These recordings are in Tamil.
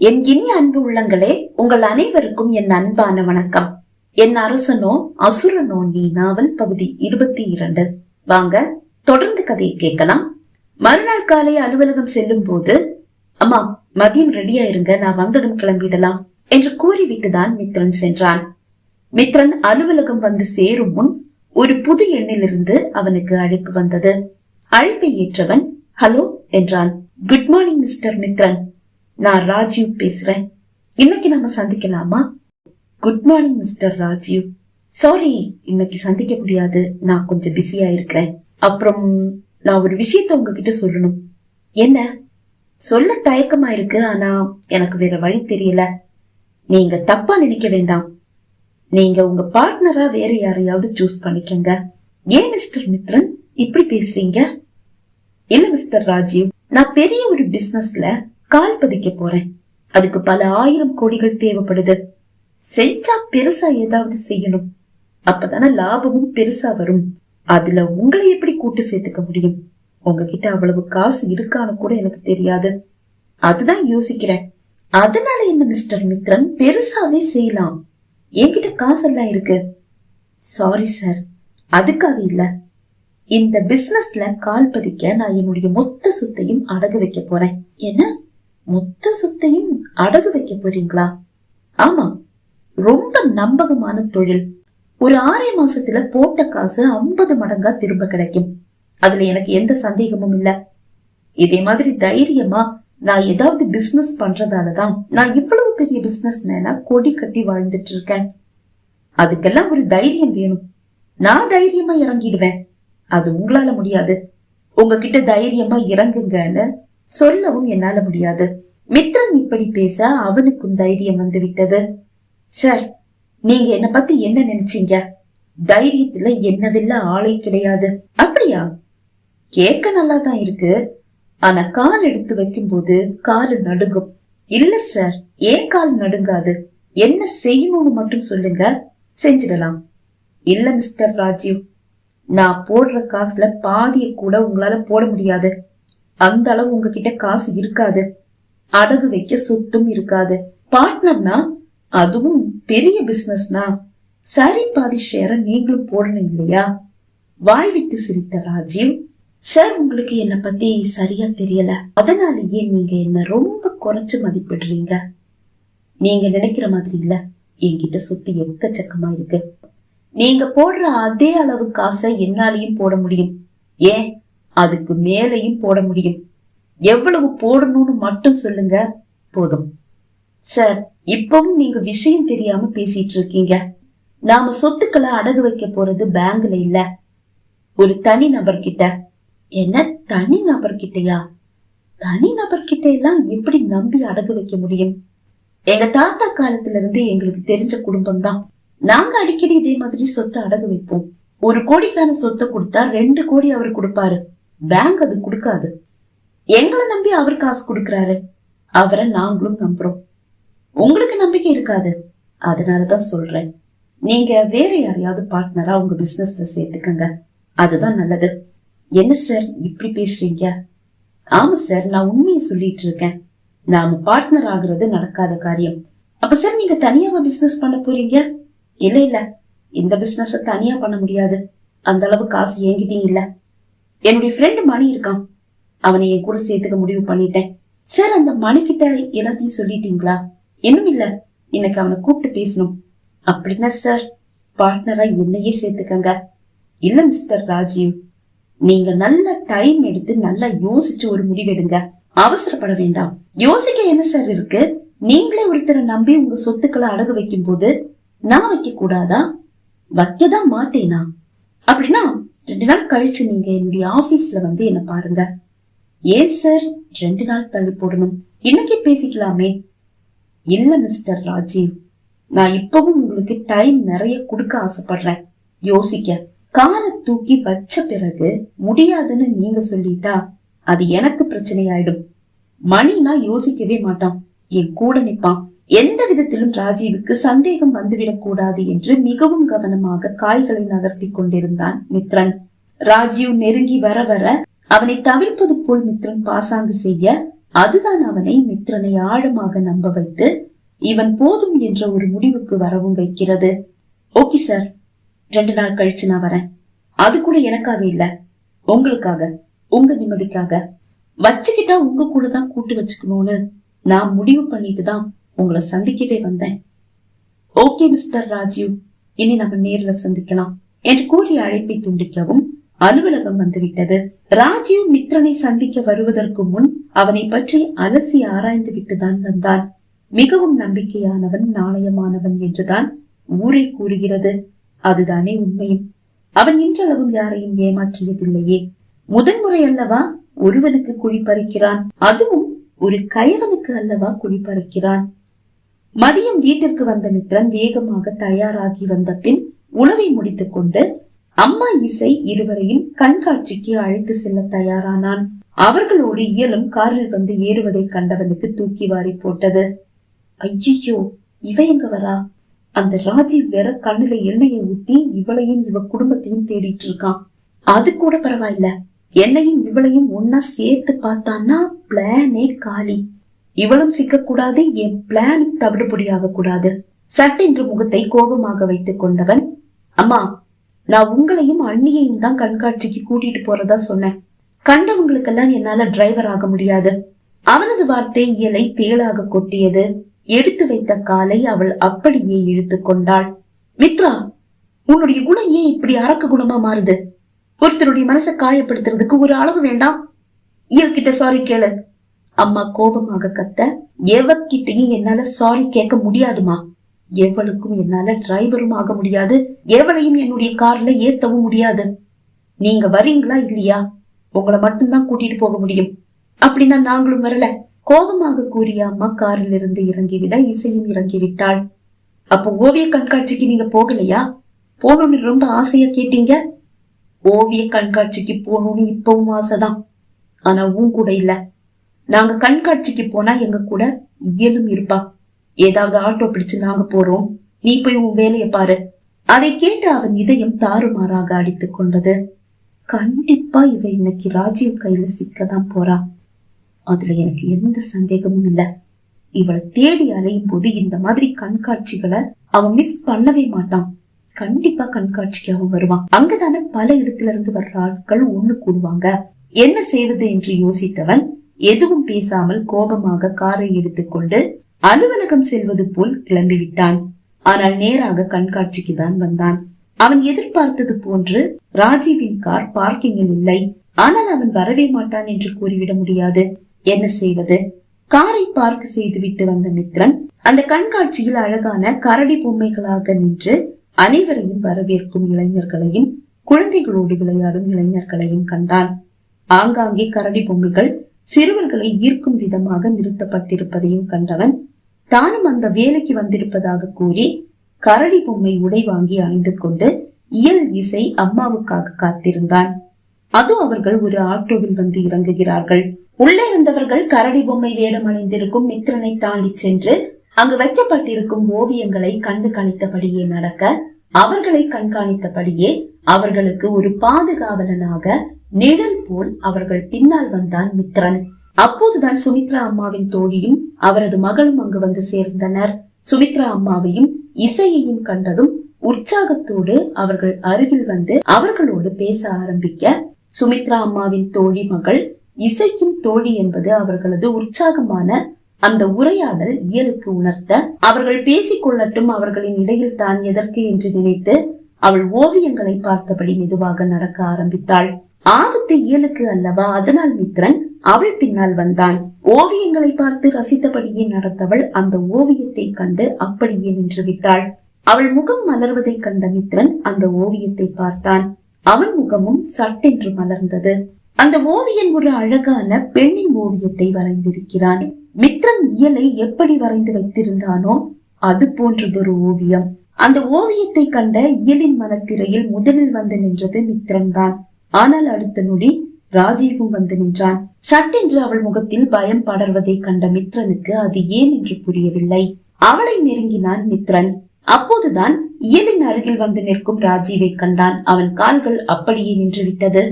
என் இனிய அன்பு உள்ளங்களே, உங்கள் அனைவருக்கும் என் அன்பான வணக்கம். என் அரசனோ அசுரனோ நீ நாவல் பகுதி 22. வாங்க தொடர்ந்து கதையை கேட்கலாம். மறுநாள் காலை அலுவலகம் செல்லும் போது, அம்மா மதியம் ரெடியா இருங்க, நான் வந்ததும் கிளம்பிடலாம் என்று கூறிவிட்டுதான் மித்ரன் சென்றான். மித்ரன் அலுவலகம் வந்து சேரும் முன் ஒரு புது எண்ணிலிருந்து அவனுக்கு அழைப்பு வந்தது. அழைப்பை ஏற்றவன் ஹலோ என்றான். குட் மார்னிங் மிஸ்டர் மித்ரன், நான் ராஜீவ் பேசுறேன். இன்னைக்கு நாம சந்திக்கலாமா? Good morning mister Rajeev. Sorry, இன்னைக்கு சந்திக்க முடியாது, நான் கொஞ்சம் பிஸியா இருக்கிறேன். அப்புறம் நான் ஒரு விஷயத்த உங்ககிட்ட சொல்லணும். என்ன? சொல்ல தயக்கமா இருக்கு, ஆனா எனக்கு வேற வழி தெரியல. நீங்க தப்பா நினைக்க வேண்டாம். நீங்க உங்க பார்ட்னரா வேற யாரையாவது சூஸ் பண்ணிக்கங்க. ஏன் மிஸ்டர் மித்ரன் இப்படி பேசுறீங்க? இல்ல மிஸ்டர் ராஜீவ், நான் பெரிய ஒரு பிசினஸ்ல கால் பதிக்க போறேன். அதுக்கு பல 1000 கோடிகள் தேவைப்படுது. செஞ்சா பெருசா ஏதாவது செய்யணும், அப்பதானே லாபமும் பெருசா வரும். அதுல உங்களை எப்படி கூட்டு சேர்த்துக்க முடியும்? உங்ககிட்ட அவ்வளவு காசு இருக்கான்னு கூட எனக்கு தெரியாது. அதுதான் யோசிக்கிறேன். அதனால என்ன மிஸ்டர் மித்ரன், பெருசாவே செய்யலாம். என்கிட்ட காசெல்லாம் இருக்கு. சாரி சார், அதுக்காக இல்ல. இந்த பிசினஸ்ல கால் பதிக்க நான் என்னுடைய மொத்த சொத்தையும் அடகு வைக்க போறேன். என்ன, மொத்த சொத்தையும் அடகு வைக்க போறீங்களா? ஆமா, ரொம்ப நம்பகமான தொழில். ஒரு 6 மாசத்துல போட்ட காசு 50 மடங்கா திரும்ப கிடைக்கும். அதுல எனக்கு எந்த சந்தேகமும் இல்ல. இதே மாதிரி தைரியமா நான் ஏதாவது பிசினஸ் பண்றதாலதான் நான் இவ்வளவு பெரிய பிசினஸ் மேனா கொடி கட்டி வாழ்ந்துட்டு இருக்கேன். அதுக்கெல்லாம் ஒரு தைரியம் வேணும். நான் தைரியமா இறங்கிடுவேன். அது உங்களால முடியாது. உங்ககிட்ட தைரியமா இறங்குங்கன்னு சொல்லவும் என்னால முடியாது. மித்ரன் இப்படி பேச அவனுக்கும் தைரியம் வந்து விட்டது. சார், நீங்க என்ன பத்தி என்ன நினைச்சீங்க? தைரியத்துல என்னவெல்ல ஆளே கிடையாது. அப்படியா? கேட்க நல்லா தான் இருக்கு, ஆனா கால் எடுத்து வைக்கும் போது கால் நடுங்கும். இல்ல சார், ஏன் கால் நடுங்காது? என்ன செய்யணும்னு மட்டும் சொல்லுங்க, செஞ்சிடலாம். இல்ல மிஸ்டர் ராஜீவ், நான் போடுற காசுல பாதிய கூட உங்களால போட முடியாது. அந்த அளவு உங்ககிட்ட காசு இருக்காது. அடகு வைக்க சொத்தும் இருக்காது. பார்ட்னர்னா, அதுவும் பெரிய பிசினஸ்னா, சரி பாதி ஷேர நீங்களும் போடணும் இல்லையா? வாய் விட்டு சிரித்த ராஜீவ், சார் உங்களுக்கு என்ன பத்தி சரியா தெரியல, அதனாலேயே நீங்க என்ன ரொம்ப குறைச்சு மதிப்பிடுறீங்க. நீங்க நினைக்கிற மாதிரி இல்ல, என்கிட்ட சொத்து எக்கச்சக்கமா இருக்கு. நீங்க போடுற அதே அளவு காசை என்னாலையும் போட முடியும். ஏன், அதுக்கு மேலையும் போட முடியும். எவ்வளவு போடணும்னு மட்டும் சொல்லுங்க, போதும். சார், இப்பவும் நீங்க விஷயம் தெரியாம பேசிட்டு இருக்கீங்க. நாம சொத்துக்களை அடகு வைக்க போறது பேங்க்ல இல்ல, ஒரு தனி நபர்கிட்ட. என்ன, தனி நபர்கிட்டயா? தனி நபர்கிட்ட எல்லாம் எப்படி நம்பி அடகு வைக்க முடியும்? எங்க தாத்தா காலத்துல இருந்து எங்களுக்கு தெரிஞ்ச குடும்பம் தான். நாங்க அடிக்கடி இதே மாதிரி சொத்தை அடகு வைப்போம். 1 கோடிக்கான சொத்தை கொடுத்தா 2 கோடி அவர் கொடுப்பாரு. பேங்க் அது கொடுக்காது. எங்களை நம்பி அவர் காசு கொடுக்கறாரு, அவரை நாங்களும் நம்புறோம். உங்களுக்கு நம்பிக்கை இருக்காது, அதனாலதான் சொல்றேன். நீங்க வேற யாரையாவது பார்ட்னரா உங்க பிசினஸ்ல சேர்த்துக்கங்க, அதுதான் நல்லது. என்ன சார் இப்படி பேசுறீங்க? ஆமா சார், நான் உண்மையை சொல்லிட்டு இருக்கேன். நாம பார்ட்னர் ஆகுறது நடக்காத காரியம். அப்ப சார், நீங்க தனியாவா பிசினஸ் பண்ண போறீங்க? இல்ல இல்ல, இந்த பிசினஸ் தனியா பண்ண முடியாது. அந்த அளவு காசு என்கிட்டயும் இல்ல. என்னுடைய ஃப்ரெண்டு மணி இருக்கான், அவனை என் கூட சேர்த்துக்க முடிவு பண்ணிட்டேன். சார், அந்த மணி கிட்ட எல்லாத்தையும் சொல்லிட்டீங்களா? இன்னும் இல்ல, இன்னைக்கு அவனை கூப்பிட்டு பேசணும். அப்படின்னா சார், பார்ட்னரா என்னையே சேர்த்துக்கங்க. இல்ல மிஸ்டர் ராஜீவ், நீங்க நல்ல டைம் எடுத்து நல்லா யோசிச்சு ஒரு முடிவெடுங்க. அவசரப்பட வேண்டாம். யோசிக்க என்ன சார் இருக்கு? நீங்களே ஒருத்தரை நம்பி உங்க சொத்துக்களை அடகு வைக்கும் போது நான் வைக்க கூடாதா? வைக்கதான் மாட்டேனா? அப்படின்னா 2 நாள் கழிச்சு நீங்க என்னுடைய ஆபீஸ்ல வந்து என்ன பாருங்க. ஏன் சார் 2 நாள் தள்ளி போடணும்? இன்னைக்கு பேசிக்கலாமே. இல்ல மிஸ்டர் ராஜீவ், நான் இப்பவும் உங்களுக்கு டைம் நிறைய கொடுக்க ஆசைப்படுறேன். யோசிக்க. காலை தூக்கி வச்ச பிறகு முடியாதுன்னு நீங்க சொல்லிட்டா அது எனக்கு பிரச்சனை ஆயிடும். மணினா யோசிக்கவே மாட்டான், என் கூட நிப்பான். எந்த விதத்திலும் ராஜீவுக்கு சந்தேகம் வந்துவிடக் கூடாது என்று மிகவும் கவனமாக காய்களை நகர்த்தி கொண்டிருந்தான் மித்ரன். ராஜீவ் நெருங்கி வர வர அவனை தவிர்ப்பது போல் மித்ரன் பாசாங்கு செய்ய அதுதான் அவனை மித்ரனை ஆழமாக நம்ப வைத்து இவன் போதும் என்ற ஒரு முடிவுக்கு வரவும் வைக்கிறது. ஓகே சார், 2 நாள் கழிச்சு நான் வரேன். அது கூட எனக்காக இல்ல, உங்களுக்காக, உங்க நிம்மதிக்காக. வச்சுக்கிட்டா உங்க கூட தான் கூட்டு வச்சுக்கணும்னு நான் முடிவு பண்ணிட்டு தான் உங்களை சந்திக்கவே வந்தேன். ஓகே மிஸ்டர் ராஜீவ், இனி நம்ம நேர்ல சந்திக்கலாம் என்று கூறி அழைப்பை துண்டிக்கவும் அலுவலகம் வந்துவிட்டது. ராஜீவ் மித்ரனை சந்திக்க வருவதற்கு முன் அவனை பற்றி அலசி ஆராய்ந்து விட்டுதான் வந்தான். மிகவும் நம்பிக்கையானவன், நாணயமானவன் என்றுதான் ஊரே கூறுகிறது. அதுதானே உண்மையும். அவன் இன்றளவும் யாரையும் ஏமாற்றியதில்லையே. முதன்முறை அல்லவா ஒருவனுக்கு குழி பறிக்கிறான், அதுவும் ஒரு கயவனுக்கு அல்லவா குழி பறிக்கிறான். மதியம் வீட்டிற்கு வந்த மித்ரன் வேகமாக தயாராகி வந்த பின் உணவை முடித்துக் கொண்டு அம்மா இசை இருவரையும் கண்காட்சிக்கு அழைத்து செல்ல தயாரானான். அவர்களோடு இயலும் காரில் வந்து ஏறுவதை கண்டவனுக்கு தூக்கி வாரி போட்டது. ஐயோ, இவ எங்க வரா? அந்த ராஜீவ் வேற கண்ணுல எண்ணெயை ஊத்தி இவளையும் இவ குடும்பத்தையும் தேடிட்டு இருக்கான். அது கூட பரவாயில்ல, என்னையும் இவளையும் ஒன்னா சேர்த்து பார்த்தான்னா பிளானே காலி. இவளும் சிக்கக்கூடாது, என் பிளானும் தவிடுபடியாக கூடாது. சட்டென்று முகத்தை கோபமாக வைத்துக் கொண்டவன், அம்மா, நான் உங்களையும் அண்ணியையும் தான் கண்காட்சிக்கு கூட்டிட்டு போறதா சொன்னேன். கண்டவங்களுக்கெல்லாம் என்னால டிரைவர் ஆக முடியாது. அவனது வார்த்தை இயலை தேளாக கொட்டியது. எடுத்து வைத்த காலை அவள் அப்படியே இழுத்து கொண்டாள். மித்ரா, உன்னுடைய குணம் ஏன் இப்படி அரக்க குணமா மாறுது? ஒருத்தருடைய மனசை காயப்படுத்துறதுக்கு ஒரு அளவு வேண்டாம்? இயல்கிட்ட சாரி கேளு. அம்மா கோபமாக கத்த, எவக்கிட்டையும் என்னால சாரி கேட்க முடியாதுமா. எவளுக்கும் என்னால டிரைவரும் ஆக முடியாது, எவளையும் என்னுடைய கார்ல ஏத்தவும் முடியாது. நீங்க வரீங்களா இல்லையா? உங்களை மட்டும்தான் கூட்டிட்டு போக முடியும். அப்படின்னா நாங்களும் வரல. கோபமாக கூறிய அம்மா காரில் இருந்து இறங்கிவிட இசையும் இறங்கிவிட்டாள். அப்போ ஓவிய கண்காட்சிக்கு நீங்க போகலையா? போகணும்னு ரொம்ப ஆசையா கேட்டீங்க. ஓவிய கண்காட்சிக்கு போகணும்னு இப்பவும் ஆசைதான், ஆனா உன் கூட இல்ல. நாங்க கண்காட்சிக்கு போனா எங்க கூட இயலும் இருப்பா. ஏதாவது ஆட்டோ பிடிச்சு நாங்க போறோம், நீ போய் உன் வேலைய பாரு. அதை கேட்டு அவன் இதயம் தாறுமாறாக அடித்துக் கொண்டது. கண்டிப்பா இவ இன்னைக்கு ராஜீவ் கையில சிக்கதான் போறா, அதுல எனக்கு எந்த சந்தேகமும் இல்ல. இவளை தேடி அலையும் போது இந்த மாதிரி கண்காட்சிகளை அவன் மிஸ் பண்ணவே மாட்டான். கண்டிப்பா கண்காட்சிக்கு அவன் வருவான். அங்கதானே பல இடத்துல இருந்து வர்ற ஆட்கள் ஒண்ணு கூடுவாங்க. என்ன செய்வது என்று யோசித்தவன் எதுவும் பேசாமல் கோபமாக காரை எடுத்துக்கொண்டு அலுவலகம் செல்வது போல் கிளம்பிவிட்டான். ஆனால் நேராக கண்காட்சிக்கு தான் வந்தான். அவன் எதிர்பார்த்தது போன்று ராஜீவின் கார் பார்க்கிங்கில் இல்லை. ஆனால் அவன் வரவே மாட்டான் என்று கூறிவிட முடியாது. என்ன செய்வது? காரை பார்க் செய்துவிட்டு வந்த மித்ரன் அந்த கண்காட்சியில் அழகான கரடி பொம்மைகளாக நின்று அனைவரையும் வரவேற்கும் இளைஞர்களையும் குழந்தைகளோடு விளையாடும் இளைஞர்களையும் கண்டான். ஆங்காங்கே கரடி பொம்மைகள் சிறுவர்களை ஈர்க்கும் விதமாக நிறுத்தப்பட்டிருப்பதையும் கண்டவன் தானும் அந்த வேலைக்கு வந்திருப்பதாக கூறி கரடி பொம்மை உடை வாங்கி அணிந்து கொண்டு இயல் இசை அம்மாவுக்காக காத்திருந்தான். அதோ அவர்கள் ஒரு ஆட்டோவில் வந்து இறங்குகிறார்கள். உள்ளே வந்தவர்கள் கரடி பொம்மை வேடம் அணிந்திருக்கும் மித்ரனை தாண்டி சென்று அங்கு வைக்கப்பட்டிருக்கும் ஓவியங்களை கண்டு கணித்தபடியே நடக்க, அவர்களை கண்காணித்தபடியே அவர்களுக்கு ஒரு பாதுகாவலனாக நிழல் போல் அவர்கள் பின்னால் வந்தான் மித்ரன். அப்போதுதான் சுமித்ரா அம்மாவின் தோழியும் அவரது மகளும் அங்கு வந்து சேர்ந்தனர். சுமித்ரா அம்மாவையும் இசையையும் கண்டதும் உற்சாகத்தோடு அவர்கள் அருகில் வந்து அவர்களோடு பேச ஆரம்பிக்க, சுமித்ரா அம்மாவின் தோழி மகள் இசைக்கும் தோழி என்பது அவர்களது உற்சாகமான அந்த உரையாடல் இயலுக்கு உணர்த்த, அவர்கள் பேசிக் கொள்ளட்டும், அவர்களின் இடையில் தான் எதற்கு என்று நினைத்து அவள் ஓவியங்களை பார்த்தபடி மெதுவாக நடக்க ஆரம்பித்தாள். ஆபத்து இயலுக்கு அல்லவா, அதனால் மித்ரன் அவள் பின்னால் வந்தான். ஓவியங்களை பார்த்து ரசித்தபடியே நடந்தவள் அந்த ஓவியத்தை கண்டு அப்படியே நின்று விட்டாள். அவள் முகம் மலர்வதை கண்ட மித்ரன் அந்த ஓவியத்தை பார்த்தான். அவன் முகமும் சட்டென்று மலர்ந்தது. அந்த ஓவியன் ஒரு அழகான பெண்ணின் ஓவியத்தை வரைந்திருக்கிறான். மித்ரன் இயலை எப்படி வரைந்து வைத்திருந்தானோ அது போன்றதொரு ஓவியம். அந்த ஓவியத்தை கண்ட இயலின் மனத்திரையில் முதலில் வந்து நின்றது மித்ரன் தான். ஆனால் அடுத்த நொடி ராஜீவும் வந்து நின்றான். சட்டென்று அவள் முகத்தில் பயம் படர்வதை கண்ட மித்ரனுக்கு அது ஏன் என்று புரியவில்லை. அவளை நெருங்கினான் மித்ரன். அப்போதுதான் இயலின் அருகில் வந்து நிற்கும் ராஜீவை கண்டான். அவன் கால்கள் அப்படியே நின்று விட்டது.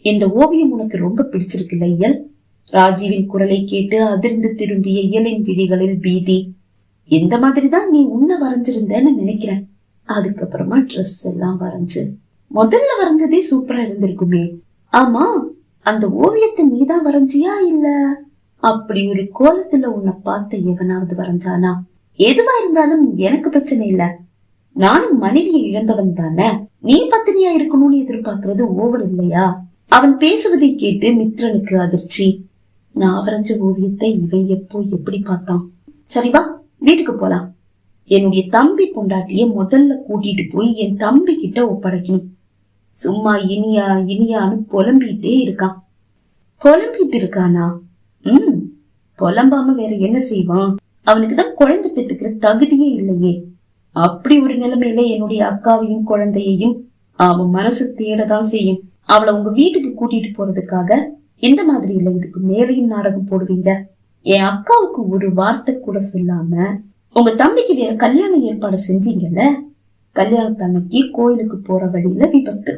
இந்த ஓவியம் உனக்கு ரொம்ப பிடிச்சிருக்குல்ல இயல்? ராஜீவின் குரலை கேட்டு அதிர்ந்து திரும்பிய இயலின் விழிகளில் பீதி. இந்த மாதிரிதான் நீ உன்ன வரைஞ்சிருந்தேன்னு நினைக்கிறேன். அதுக்கப்புறமா ட்ரெஸ் எல்லாம் வரைஞ்சு முதல்ல வரைஞ்சதே சூப்பரா இருந்திருக்குமே. ஆமா, அந்த ஓவியத்தை நீதான் வரைஞ்சியா இல்ல அப்படி ஒரு கோலத்துல உன்னை பார்த்த எவனாவது வரைஞ்சானா? எதுவா இருந்தாலும் எனக்கு பிரச்சனை இல்ல. நானும் மனைவியை இழந்தவன் தானே. நீ பத்தினியா இருக்கணும்னு எதிர்பார்க்கறது ஓவர் இல்லையா? அவன் பேசுவதை கேட்டு மித்ரனுக்கு அதிர்ச்சி. நான் வரைஞ்ச ஓவியத்தை இவன் எப்போ எப்படி பார்த்தான்? சரிவா, வீட்டுக்கு போலாம். என்னுடைய தம்பி பொண்டாட்டிய முதல்ல கூட்டிட்டு போய் என் தம்பி கிட்ட ஒப்படைக்கணும். சும்மா இனியா இனியான்னு புலம்பிட்டே இருக்கான். புலம்பிட்டு இருக்கானா? புலம்பாம வேற என்ன செய்வான்? அவனுக்குதான் குழந்தை பெத்துக்கிற தகுதியே இல்லையே. அப்படி ஒரு நிலைமையில என்னுடைய அக்காவையும் குழந்தையையும் அவன் மனசு தேடதான் செய்யும். அவளை உங்க வீட்டுக்கு கூட்டிட்டு போறதுக்காக இந்த மாதிரி இல்ல, இதுக்கு மேலையும் நாடகம் போடுவீங்க. என் அக்காவுக்கு ஒரு வார்த்தை கூட சொல்லாம உங்க தம்பிக்கு வேற கல்யாண ஏற்பாடு செஞ்சீங்கல்ல. கல்யாணத்தன்னைக்கு கோயிலுக்கு போற வழியில விபத்து.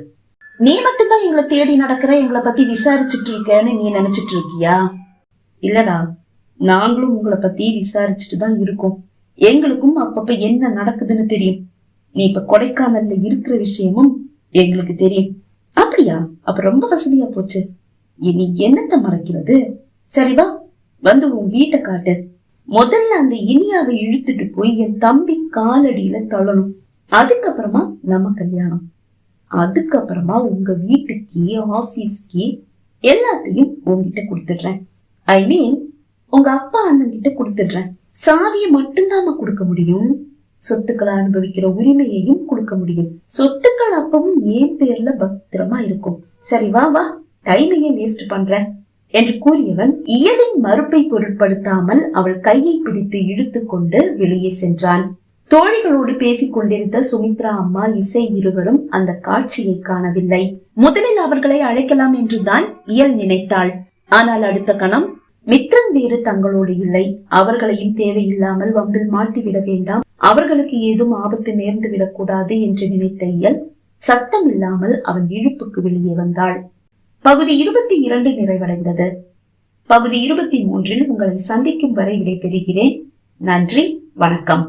நீ மட்டும்தான் எங்களை தேடி நடக்கிற, எங்களை பத்தி விசாரிச்சுட்டு இருக்கேன்னு நீ நினைச்சிட்டு இருக்கியா? இல்லடா, நாங்களும் உங்களை பத்தி விசாரிச்சுட்டு தான் இருக்கோம். எங்களுக்கும் அப்பப்ப என்ன நடக்குதுன்னு தெரியும். நீ இப்ப கொடைக்கானல்ல இருக்கிற விஷயமும் எங்களுக்கு தெரியும். அப்படியா? அப்ப ரொம்ப வசதியா போச்சு. இனி என்னத்த மறைக்கிறது? சரிவா, வந்து உன் வீட்டை காட்டு. முதல்ல அந்த இனியாவை இழுத்துட்டு போய் என் தம்பி காலடியில தள்ளணும். அதுக்கப்புறமா நம்ம கல்யாணம். அதுக்கப்புறமா உங்க வீட்டுக்கு ஆபீஸ்க்கு எல்லாத்தையும் உங்ககிட்ட கொடுத்துடுறேன். ஐ மீன் உங்க அப்பா அண்ணன் கிட்ட கொடுத்துடுறேன். சாவியை மட்டும்தாமா கொடுக்க முடியும். சொத்துக்களை அனுபவிக்கிற உரிமையையும் கொடுக்க முடியும். சொத்துக்கள் அப்பவும் என் பேர்ல பத்திரமா இருக்கும். சரி வா வா, டைமையே வேஸ்ட் பண்ற என்று கூறியவன் இயலின் மறுப்பை பொருட்படுத்தாமல் அவள் கையை பிடித்து இழுத்து கொண்டு வெளியே சென்றான். தோழிகளோடு பேசிக் கொண்டிருந்த சுமித்ரா அம்மா, இசை இருவரும் அந்த காட்சியை காணவில்லை. முதலில் அவர்களை அழைக்கலாம் என்றுதான் இயல் நினைத்தாள். ஆனால் அடுத்த கணம் மித்ரன் வேறு தங்களோடு இல்லை. அவர்களையும் தேவையில்லாமல் வம்பில் மாட்டிவிட வேண்டாம், அவர்களுக்கு ஏதும் ஆபத்து நேர்ந்து விடக்கூடாது என்று நினைத்த இயல் சத்தம் இல்லாமல் அவன் இழுப்புக்கு வெளியே வந்தாள். பகுதி 22 நிறைவடைந்தது. பகுதி 23 உங்களை சந்திக்கும் வரை விடைபெறுகிறேன். நன்றி, வணக்கம்.